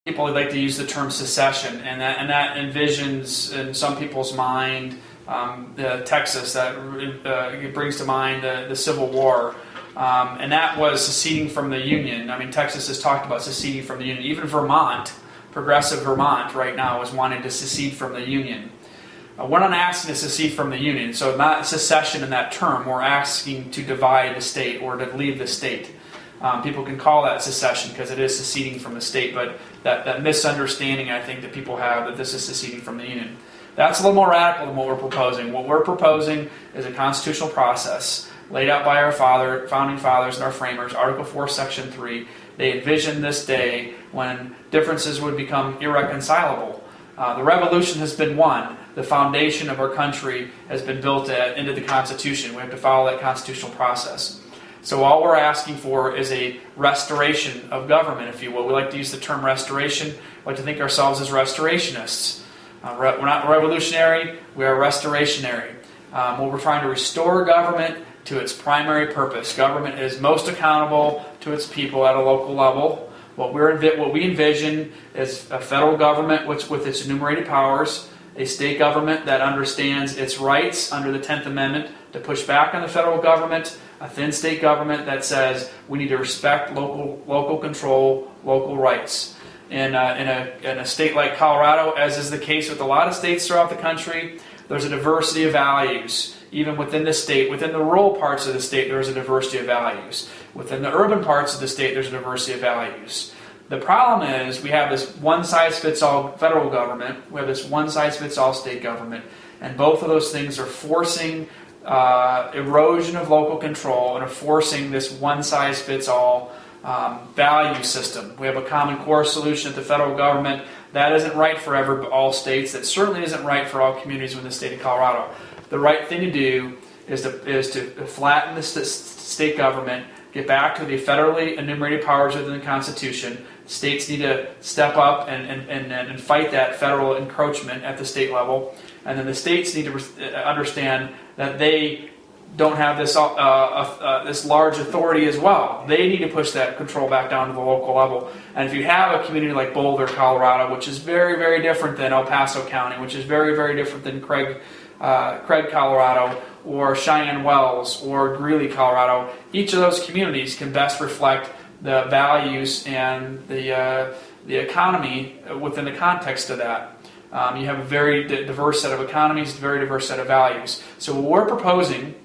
People like to use the term secession, and that envisions in some people's mind Texas. That it brings to mind the Civil War, and that was seceding from the Union. I mean, Texas has talked about seceding from the Union. Even Vermont, progressive Vermont, right now is wanting to secede from the Union. We're not asking to secede from the Union, so not secession in that term. We're asking to divide the state or to leave the state. People can call that secession because it is seceding from the state, but that misunderstanding I think that people have that this is seceding from the Union. That's a little more radical than what we're proposing. What we're proposing is a constitutional process laid out by our founding fathers and our framers, Article 4, Section 3. They envisioned this day when differences would become irreconcilable. The revolution has been won. The foundation of our country has been built into the Constitution. We have to follow that constitutional process. So all we're asking for is a restoration of government, if you will. We like to use the term restoration. We like to think ourselves as restorationists. We're not revolutionary, we are restorationary. We're trying to restore government to its primary purpose. Government is most accountable to its people at a local level. What we envision is a federal government with its enumerated powers, a state government that understands its rights under the 10th Amendment to push back on the federal government, a thin state government that says we need to respect local control, local rights. In a state like Colorado, as is the case with a lot of states throughout the country, there's a diversity of values. Even within the state, within the rural parts of the state, there's a diversity of values. Within the urban parts of the state, there's a diversity of values. The problem is we have this one-size-fits-all federal government, we have this one-size-fits-all state government, and both of those things are forcing erosion of local control and are forcing this one-size-fits-all value system. We have a Common Core solution at the federal government. That isn't right for all states. That certainly isn't right for all communities within the state of Colorado. The right thing to do is to flatten the state government, get back to the federally enumerated powers within the Constitution. States need to step up and fight that federal encroachment at the state level. And then the states need to understand that they don't have this large authority as well. They need to push that control back down to the local level. And if you have a community like Boulder, Colorado, which is very, very different than El Paso County, which is very, very different than Craig, Colorado, or Cheyenne Wells, or Greeley, Colorado, each of those communities can best reflect the values and the economy within the context of that. You have a very diverse set of economies, a very diverse set of values. So what we're proposing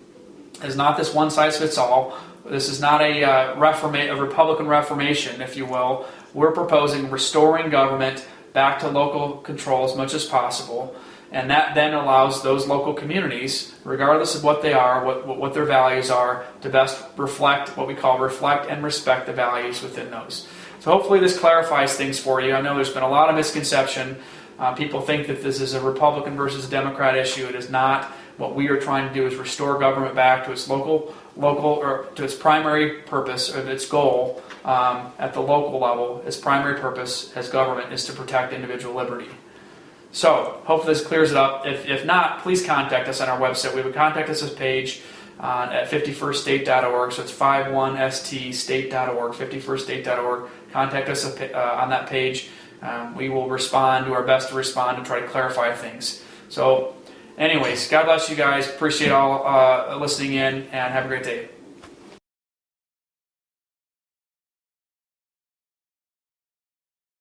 is not this one-size-fits-all. This is not a Republican Reformation, if you will. We're proposing restoring government back to local control as much as possible, and that then allows those local communities, regardless of what they are, what their values are, to best reflect what we call reflect and respect the values within those. So hopefully this clarifies things for you. I know there's been a lot of misconception. People think that this is a Republican versus Democrat issue. It is not. What we are trying to do is restore government back to its local or to its primary purpose, or its goal at the local level. Its primary purpose as government is to protect individual liberty. So hopefully this clears it up. If not, please contact us on our website. We have a contact us page at 51ststate.org. So it's 51ststate.org, 51ststate.org. Contact us on that page. We will respond, do our best to respond and try to clarify things. So anyways, God bless you guys. Appreciate all listening in, and have a great day.